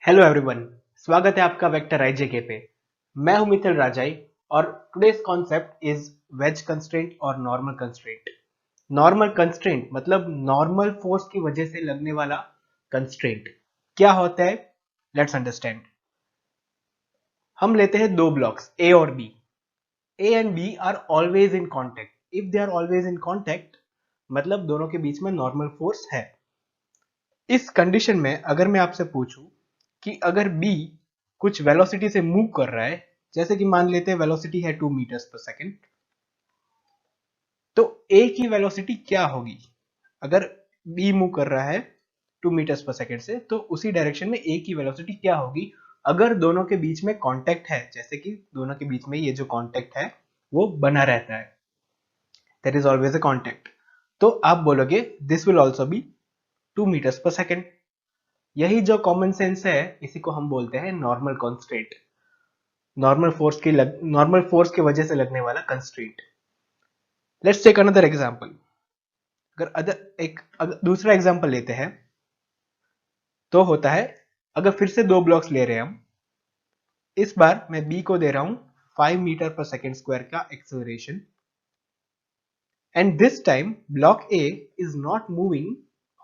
Hello everyone. स्वागत है आपका वेक्टर आईजेके पे। मैं हूं मिथिल राजाई और today's concept is wedge constraint और नॉर्मल कंस्ट्रेंट। नॉर्मल कंस्ट्रेंट मतलब नॉर्मल फोर्स की वजह से लगने वाला कंस्ट्रेंट क्या होता है, लेट्स अंडरस्टैंड। हम लेते हैं दो ब्लॉक्स ए और B. A and B are always in contact. If they are always in contact मतलब दोनों के बीच में नॉर्मल फोर्स है। इस कंडीशन में अगर मैं आपसे पूछूं कि अगर बी कुछ वेलोसिटी से मूव कर रहा है, जैसे कि मान लेते हैं वेलोसिटी है 2 मीटर्स पर सेकंड, तो ए की वेलोसिटी क्या होगी? अगर बी मूव कर रहा है 2 मीटर्स पर सेकंड से, तो उसी डायरेक्शन में ए की वेलोसिटी क्या होगी अगर दोनों के बीच में कांटेक्ट है? जैसे कि दोनों के बीच में ये जो कांटेक्ट है वो बना रहता है, there is always a contact. तो आप बोलोगे this will also be 2 metres per second. यही जो कॉमन सेंस है, इसी को हम बोलते हैं नॉर्मल कॉन्स्ट्रेंट। नॉर्मल फोर्स की वजह से लगने वाला constraint. Let's take another example. अगर दूसरा एग्जांपल लेते हैं तो होता है, अगर फिर से दो ब्लॉक्स ले रहे हैं हम, इस बार मैं बी को दे रहा हूं 5 मीटर पर सेकेंड स्क्वायर का acceleration, and this time block A is not moving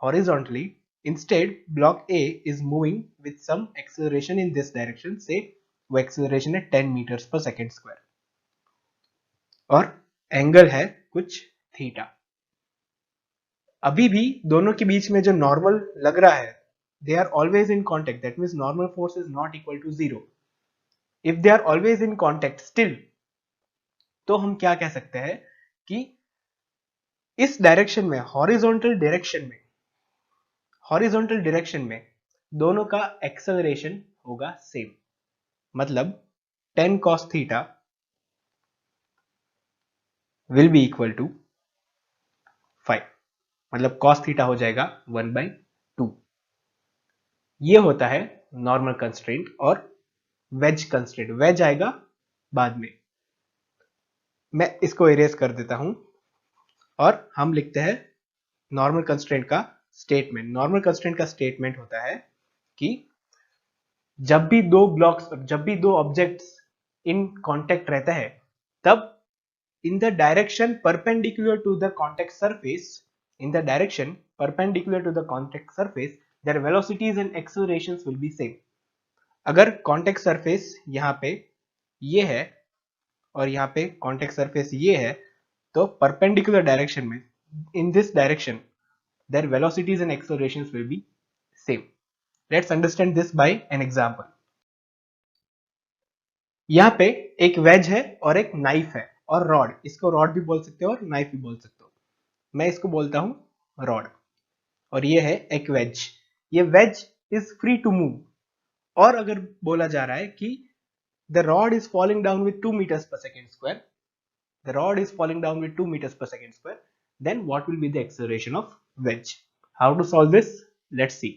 horizontally, instead block A is moving with some acceleration in this direction से। वो एक्सेलरेशन है 10 मीटर्स पर सेकेंड स्क्वायर और एंगल है कुछ थीटा। अभी भी दोनों के बीच में जो नॉर्मल लग रहा है, they are always in contact, that means normal force is not equal to zero. If they are always in contact still, तो हम क्या कह सकते हैं कि इस डायरेक्शन में, हॉरिजॉन्टल डायरेक्शन में दोनों का एक्सेलरेशन होगा सेम। मतलब 10 cos theta will be equal to 5, मतलब cos थीटा हो जाएगा 1/2। ये होता है नॉर्मल कंस्ट्रेंट और वेज कंस्ट्रेंट। वेज आएगा बाद में, मैं इसको इरेज कर देता हूं और हम लिखते हैं नॉर्मल कंस्ट्रेंट का स्टेटमेंट। नॉर्मल कंस्ट्रेंट का स्टेटमेंट होता है कि जब भी दो ऑब्जेक्ट्स इन कांटेक्ट रहता है, तब in the direction perpendicular to the contact surface, their velocities and accelerations will be same। अगर कांटेक्ट सरफेस यहाँ पे ये है और यहाँ पे कांटेक्ट सरफेस ये है, तो परपेंडिकुलर डायरेक्शन में, इन this direction, their velocities and accelerations will be same। Let's understand this by an example। यहाँ पे एक वेज है और एक नाइफ है और रॉड, इसको रॉड भी बोल सकते हो और नाइफ भी बोल सकते हो। मैं इसको बोलता हूं रॉड और ये है एक वेज। ये wedge is free to move. और अगर बोला जा रहा है कि the rod is falling down with 2 meters per second square, the rod is falling down with 2 meters per second square, then what will be the acceleration of wedge? How to solve this? Let's see।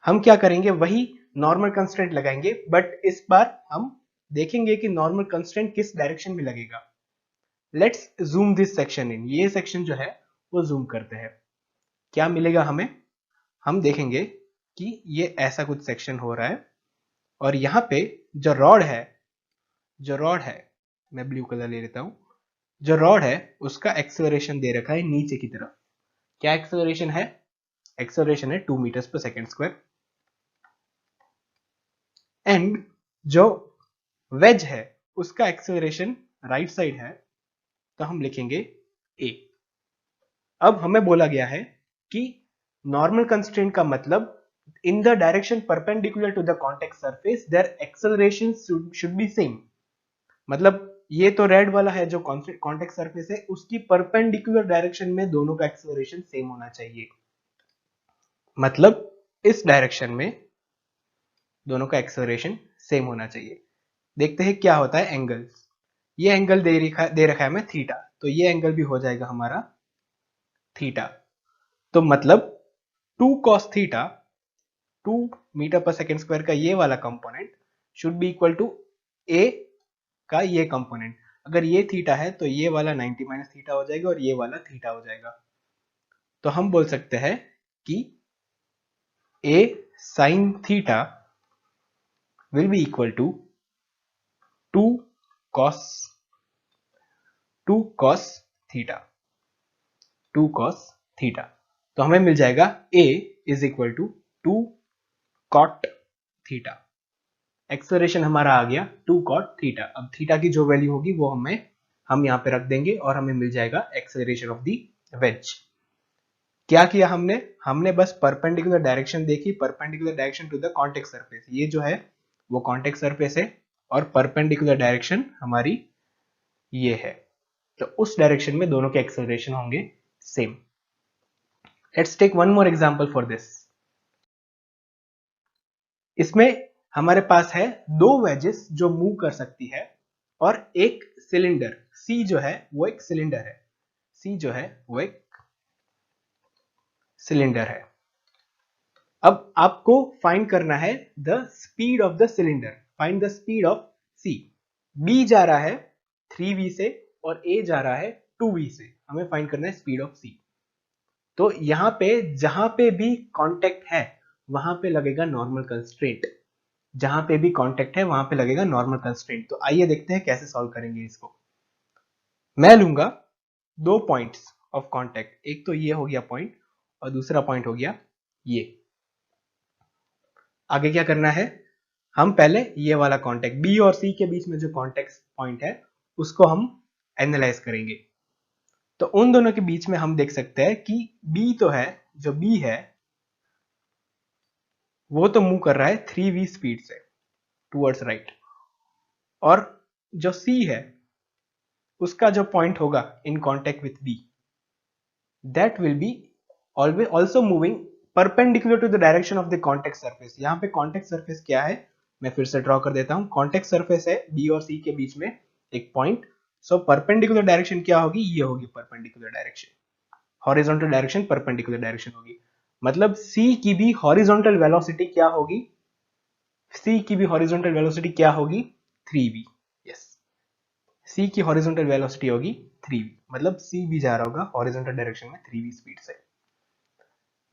हम क्या करेंगे, वही normal constraint लगाएंगे, but इस बार हम देखेंगे कि normal constraint किस डायरेक्शन में लगेगा। Let's zoom this section in. ये सेक्शन जो है वो जूम करते हैं, क्या मिलेगा हमें? हम देखेंगे कि ये ऐसा कुछ सेक्शन हो रहा है और यहाँ पे जो रॉड है, मैं ब्लू कलर ले लेता हूं। जो रॉड है उसका एक्सेलरेशन दे रखा है नीचे की तरफ। क्या एक्सेलरेशन है? एक्सेलरेशन है 2 meters per second square। And जो वेज है उसका एक्सेलरेशन राइट साइड है, तो हम लिखेंगे ए। अब हमें बोला गया है कि नॉर्मल कंस्ट्रेंट का मतलब in the direction perpendicular to the contact surface their acceleration should be same. मतलब ये तो रेड वाला है जो कॉन्टेक्ट सरफेस है, उसकी परपेंडिकुलर डायरेक्शन में दोनों का एक्सेलरेशन सेम होना चाहिए। मतलब इस डायरेक्शन में दोनों का एक्सेलरेशन सेम होना चाहिए। देखते हैं क्या होता है एंगल्स। ये एंगल दे रखा है हमें थीटा, तो ये एंगल भी हो जाएगा हमारा थीटा। तो मतलब 2 cos theta, 2 metre per second square का ये वाला component should be equal to A का ये कंपोनेंट। अगर ये थीटा है तो ये वाला 90 माइनस थीटा हो जाएगा और ये वाला थीटा हो जाएगा। तो हम बोल सकते हैं कि ए sin theta will be equal to 2 cos theta, 2 cos theta। तो हमें मिल जाएगा a is equal to 2 cot theta. Acceleration हमारा आ गया 2 cot थीटा। अब थीटा की जो वैल्यू होगी वो हम यहाँ पे रख देंगे और हमें मिल जाएगा एक्सेलरेशन ऑफ द वेज। क्या किया हमने बस परपेंडिकुलर डायरेक्शन देखी, perpendicular direction to the context surface. ये जो है वो कॉन्टेक्स्ट सरफेस है और परपेंडिकुलर डायरेक्शन हमारी ये है, तो उस डायरेक्शन में दोनों के एक्सेलरेशन होंगे same. Let's take one more example for this. इसमें हमारे पास है दो वेजेस जो मूव कर सकती है और एक सिलेंडर सी जो है वो एक सिलेंडर है, सी जो है वो एक सिलेंडर है। अब आपको फाइंड करना है the speed of the cylinder, find the speed of C. B जा रहा है 3v से और ए जा रहा है 2v से, हमें फाइंड करना है स्पीड ऑफ सी। तो यहां पे जहां पे भी कांटेक्ट है वहां पे लगेगा नॉर्मल कंस्ट्रेंट, जहां पे भी कांटेक्ट है वहां पे लगेगा नॉर्मल कंस्ट्रेंट। तो आइए देखते हैं कैसे सॉल्व करेंगे इसको। मैं लूंगा दो पॉइंट्स ऑफ कांटेक्ट, एक तो ये हो गया पॉइंट और दूसरा पॉइंट हो गया ये। आगे क्या करना है, हम पहले ये वाला कांटेक्ट बी और सी के बीच में जो कांटेक्ट पॉइंट है उसको हम एनालाइज करेंगे। तो उन दोनों के बीच में हम देख सकते हैं कि बी तो है, जो बी है वो तो मूव कर रहा है 3v स्पीड से टुवर्ड्स राइट, और जो सी है उसका जो पॉइंट होगा in contact with B that will be always also moving perpendicular to the direction of the contact surface. यहाँ पे कांटेक्ट सरफेस क्या है मैं फिर से ड्रॉ कर देता हूं। कांटेक्ट सरफेस है बी और सी के बीच में एक पॉइंट, सो परपेंडिकुलर डायरेक्शन क्या होगी, ये होगी perpendicular direction, horizontal direction perpendicular direction होगी। मतलब सी की भी हॉरिजॉन्टल वेलोसिटी क्या होगी, सी की भी हॉरिजॉन्टल वेलोसिटी क्या होगी 3v। यस, सी की हॉरिजॉन्टल वेलोसिटी होगी 3v, मतलब सी भी जा रहा होगा हॉरिजॉन्टल डायरेक्शन में 3v स्पीड से।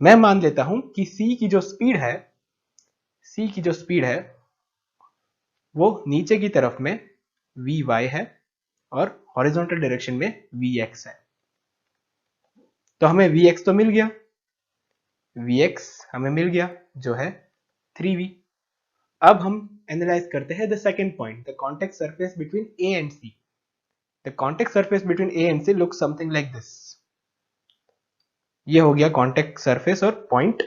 मैं मान लेता हूं कि सी की जो स्पीड है, सी की जो स्पीड है वो नीचे की तरफ में vy है और हॉरिजॉन्टल डायरेक्शन में vx है। तो हमें vx तो मिल गया, vx हमें मिल गया जो है 3v। अब हम एनालाइज करते हैं the second point, the contact surface between a and c। The contact surface between a and c looks something like this. ये हो गया कॉन्टेक्ट सरफेस और पॉइंट।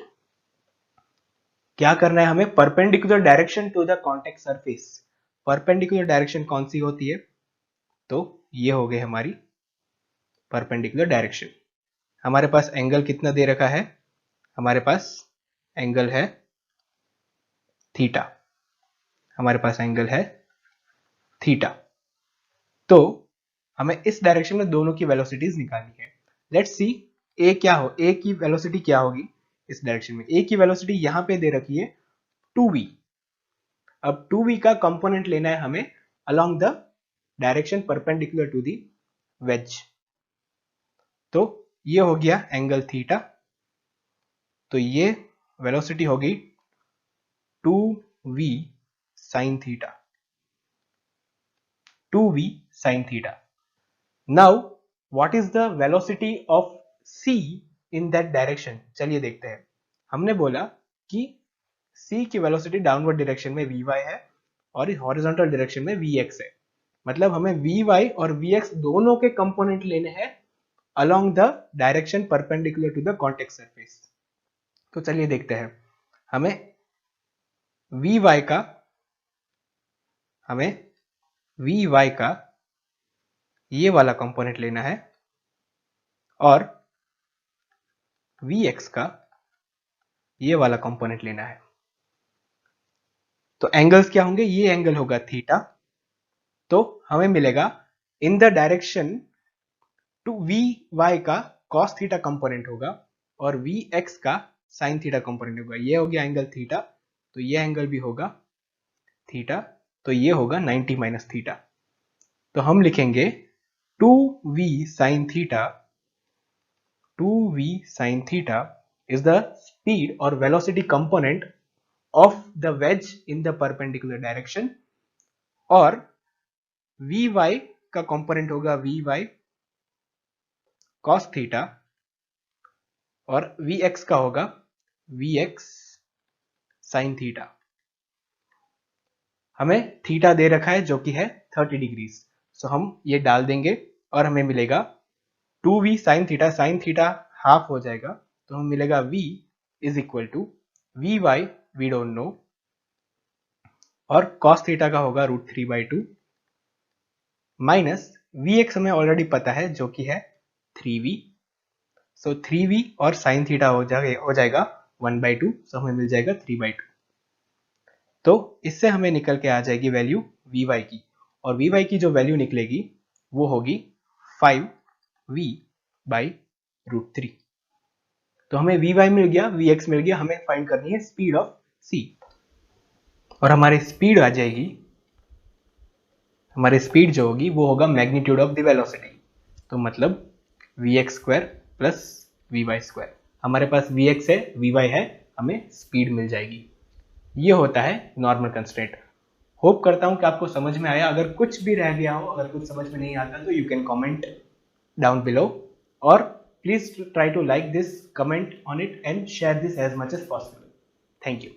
क्या करना है हमें, perpendicular direction to the contact surface. Perpendicular direction कौन सी होती है, तो ये हो गई हमारी परपेंडिकुलर डायरेक्शन। हमारे पास एंगल कितना दे रखा है, हमारे पास एंगल है थीटा, हमारे पास एंगल है थीटा। तो हमें इस डायरेक्शन में दोनों की वेलोसिटीज निकालनी है। लेट्स सी ए क्या हो, ए की वेलोसिटी क्या होगी इस डायरेक्शन में। ए की वेलोसिटी यहां पे दे रखी है 2v। अब 2v का कंपोनेंट लेना है हमें along the direction perpendicular to the wedge. तो ये हो गया एंगल थीटा, तो ये वेलोसिटी होगी 2v sin theta, 2v sin theta. Now what is the velocity of c in that direction, चलिए देखते हैं। हमने बोला कि c की वेलोसिटी डाउनवर्ड डायरेक्शन में vy है और हॉरिजॉन्टल डायरेक्शन में vx है, मतलब हमें vy और vx दोनों के कंपोनेंट लेने हैं along the direction perpendicular to the contact surface। तो चलिए देखते हैं। हमें vy का ये वाला कंपोनेंट लेना है और vx का ये वाला कंपोनेंट लेना है। तो एंगल्स क्या होंगे, ये एंगल होगा थीटा, तो हमें मिलेगा in the direction to vy का cos थीटा कंपोनेंट होगा और vx का sin थीटा कंपोनेंट होगा। ये हो गया एंगल थीटा, तो ये एंगल भी होगा थीटा, तो ये होगा 90 माइनस थीटा। तो हम लिखेंगे 2v sin theta, 2v sin theta is the speed और velocity component of the wedge in the perpendicular direction, और Vy का कंपोनेंट होगा Vy cos थीटा, और Vx का होगा Vx sin थीटा। हमें थीटा दे रखा है जो कि है 30 डिग्रीज, सो हम ये डाल देंगे और हमें मिलेगा 2v sin थीटा हाफ हो जाएगा, तो हमें मिलेगा v is equal to Vy we don't know, और cos थीटा का होगा √3/2 माइनस Vx हमें ऑलरेडी पता है जो कि है 3v, सो 3v और sin थीटा हो जाएगा 1/2, सो हमें मिल जाएगा 3/2। तो इससे हमें निकल के आ जाएगी वैल्यू Vy की, और Vy की जो वैल्यू निकलेगी वो होगी 5v/√3। तो हमें Vy मिल गया, Vx मिल गया, हमें फाइंड करनी है स्पीड ऑफ c, और हमारी स्पीड आ जाएगी, हमारी स्पीड जो होगी वो होगा मैग्नीट्यूड ऑफ द वेलोसिटी, तो मतलब vx² प्लस vy²। हमारे पास vx है, vy है, हमें स्पीड मिल जाएगी। ये होता है नॉर्मल कंस्ट्रेंट। होप करता हूं कि आपको समझ में आया। अगर कुछ भी रह गया हो, अगर कुछ समझ में नहीं आता, तो you can comment down below, और please try to like this, comment on it and share this as much as possible. Thank you.